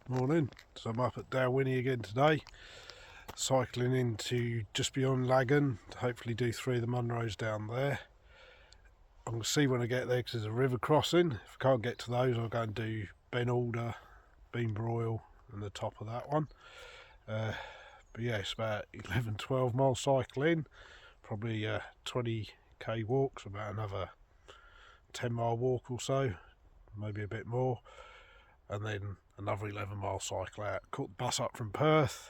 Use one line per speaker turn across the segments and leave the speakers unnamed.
Morning. So I'm up at Dalwhinnie again today, cycling into just beyond Laggan to hopefully do 3 of the Munros down there. I'm going to see when I get there because there's a river crossing. If I can't get to those, I'll go and do Beinn, Beinn and the top of that one. But yeah, it's about 11-12 mile cycle in, probably a 20k walk, so about another 10-mile walk or so, maybe a bit more, and then another 11-mile cycle out. Caught the bus up from Perth.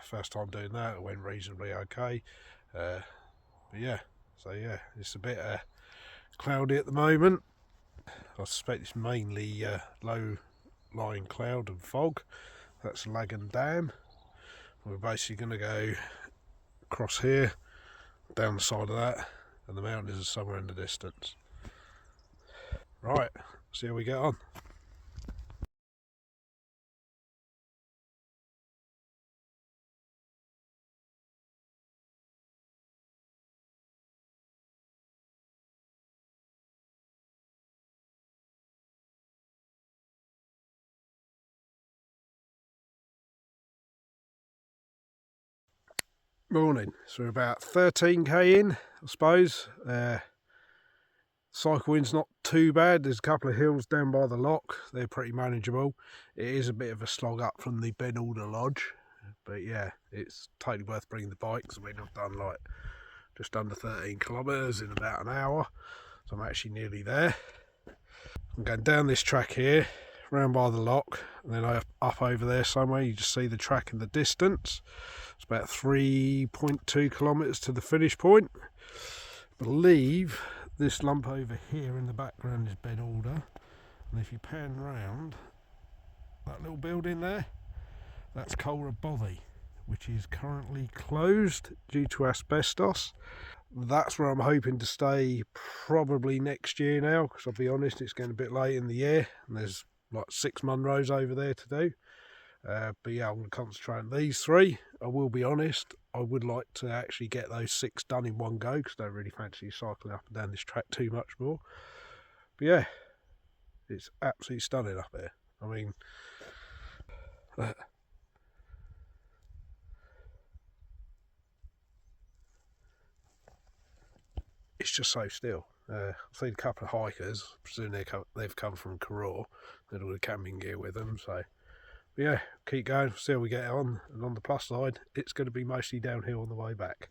First time doing that, it went reasonably okay. But yeah, so yeah, it's a bit cloudy at the moment. I suspect it's mainly low-lying cloud and fog. That's Laggan Dam. We're basically going to go across here, down the side of that, and the mountains are somewhere in the distance. Right, see how we get on. Morning. So we're about 13k in, I suppose. Cycle wind's not too bad. There's a couple of hills down by the lock. They're pretty manageable. It is a bit of a slog up from the Beinn Lodge, but yeah, it's totally worth bringing the bikes. I mean, I've done like just under 13 kilometres in about an hour, so I'm actually nearly there. I'm going down this track here, round by the lock, and then up over there somewhere. You just see the track in the distance. It's about 3.2 kilometres to the finish point. I believe this lump over here in the background is Beinn, and if you pan round that little building there, that's Geal Charn, which is currently closed due to asbestos. That's where I'm hoping to stay probably next year now, because I'll be honest, it's getting a bit late in the year and there's like 6 Munros over there to do. But yeah, I'm going to concentrate on these 3. I will be honest, I would like to actually get those 6 done in one go, because I don't really fancy cycling up and down this track too much more. But yeah, it's absolutely stunning up here. I mean, it's just so still. I've seen a couple of hikers, I presume they've come from Carraw, they've all the camping gear with them, so but yeah, keep going, see how we get on, and on the plus side, it's going to be mostly downhill on the way back.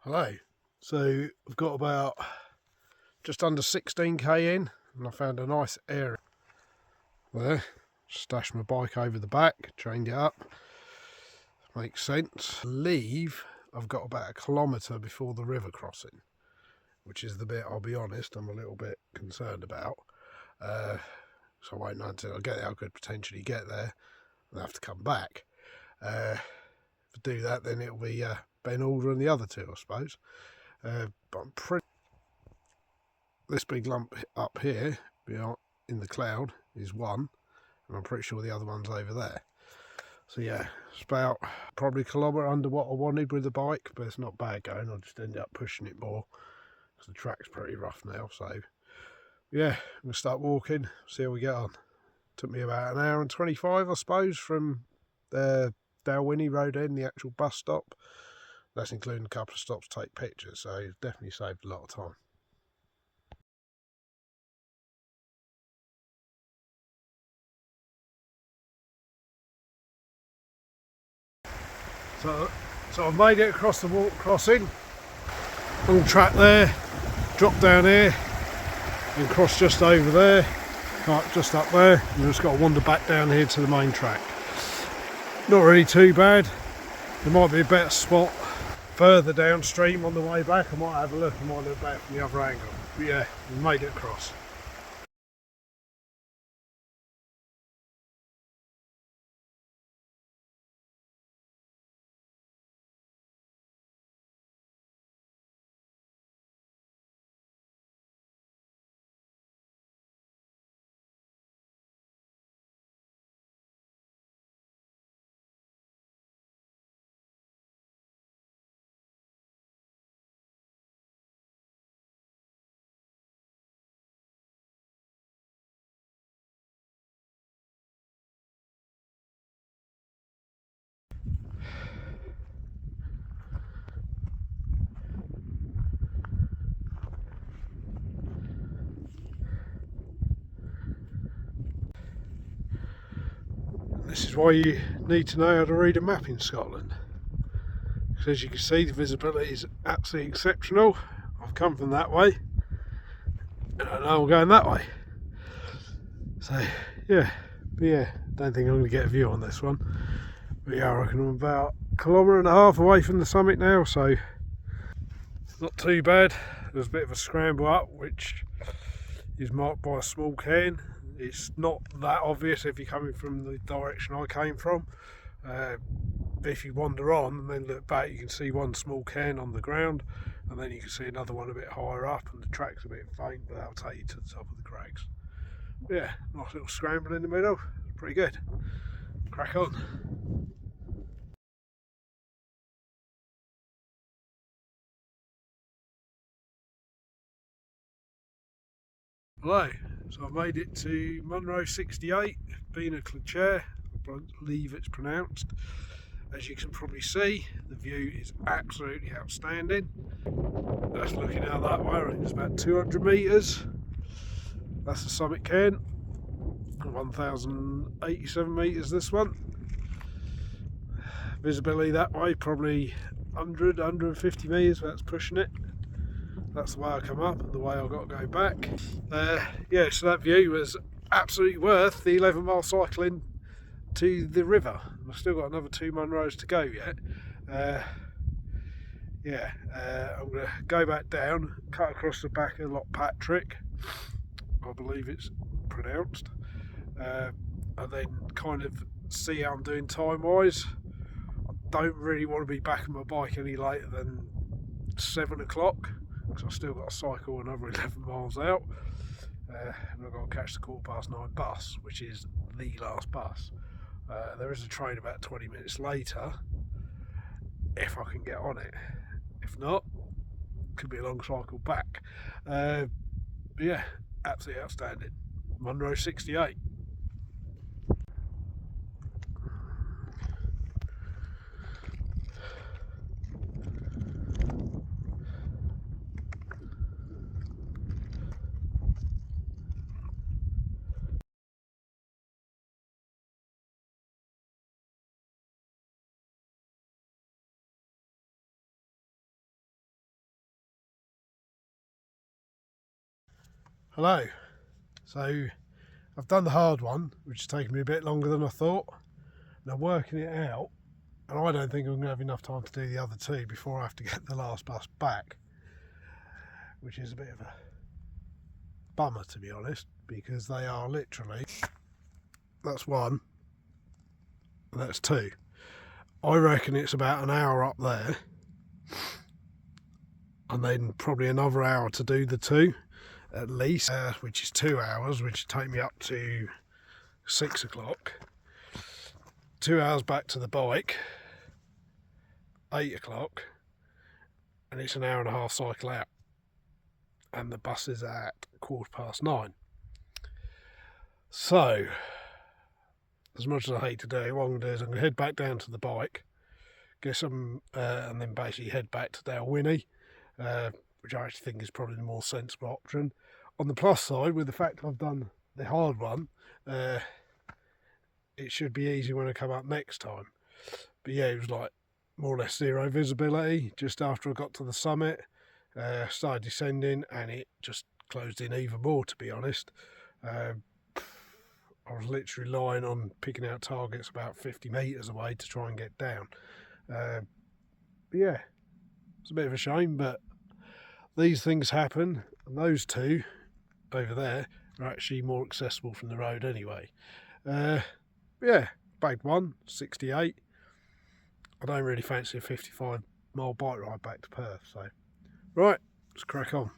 Hello. So I've got about just under 16k in, and I found a nice area there. Stashed my bike over the back, chained it up. Makes sense. I believe I've got about 1 kilometre before the river crossing, which is the bit, I'll be honest, I'm a little bit concerned about. So I won't know until I get there. I could potentially get there and have to come back. If I do that, then it'll be Beinn and the other 2, I suppose. But I'm pretty... This big lump up here, in the cloud, is 1, and I'm pretty sure the other one's over there. So yeah, it's about probably 1 kilometre under what I wanted with the bike, but it's not bad going. I just ended up pushing it more because the track's pretty rough now. So yeah, I'm going to start walking, see how we get on. Took me about 1 hour and 25, I suppose, from the Dalwhinnie road end, the actual bus stop. That's including a couple of stops to take pictures, so it's definitely saved a lot of time. So I've made it across the walk crossing, long track there, drop down here and cross just over there, just up there, and just got to wander back down here to the main track. Not really too bad. There might be a better spot further downstream on the way back. I might have a look, I might look back from the other angle. But yeah, we made it across. This is why you need to know how to read a map in Scotland. Because as you can see, the visibility is absolutely exceptional. I've come from that way, and I know I'm going that way. So yeah, but yeah, don't think I'm going to get a view on this one. But yeah, I reckon I'm about 1.5 kilometres away from the summit now, so not too bad. There's a bit of a scramble up, which is marked by a small cairn. It's not that obvious if you're coming from the direction I came from. If you wander on and then look back, you can see one small cairn on the ground, and then you can see another one a bit higher up, and the track's a bit faint, but that'll take you to the top of the crags. But yeah, nice little scramble in the middle, pretty good. Crack on. Hello, so I've made it to Munros 68, Beinn and Creag, I believe it's pronounced. As you can probably see, the view is absolutely outstanding. That's looking out that way, I think it's about 200 metres. That's the summit cairn, 1,087 metres this one. Visibility that way, probably 150 metres, that's pushing it. That's the way I come up and the way I've got to go back. Yeah, so that view was absolutely worth the 11-mile cycling to the river. I've still got another 2 Munros to go yet. I'm going to go back down, cut across the back of Loch Patrick, I believe it's pronounced, and then kind of see how I'm doing time wise. I don't really want to be back on my bike any later than 7 o'clock. Because I've still got to cycle another 11 miles out, and I've got to catch the 9:15 bus, which is the last bus. There is a train about 20 minutes later, if I can get on it. If not, could be a long cycle back. But yeah, absolutely outstanding. Munros 68. Hello. So I've done the hard one, which has taken me a bit longer than I thought. Now working it out, and I don't think I'm going to have enough time to do the other 2 before I have to get the last bus back, which is a bit of a bummer, to be honest, because they are literally, that's 1 and that's 2. I reckon it's about an hour up there, and then probably another hour to do the 2 at least, which is 2 hours, which would take me up to 6 o'clock. 2 hours back to the bike, 8 o'clock, and it's an hour and a half cycle out, and the bus is at 9:15. So as much as I hate to do it, what I'm going to do is I'm going to head back down to the bike, get some, and then basically head back to Dalwhinnie, which I actually think is probably the more sensible option. On the plus side, with the fact I've done the hard one, it should be easy when I come up next time. But yeah, it was like more or less zero visibility. Just after I got to the summit, started descending, and it just closed in even more, to be honest. I was literally lying on picking out targets about 50 metres away to try and get down. Yeah, it's a bit of a shame, but these things happen, and those two over there are actually more accessible from the road anyway. Yeah, bagged one, 68. I don't really fancy a 55-mile bike ride back to Perth, so right, let's crack on.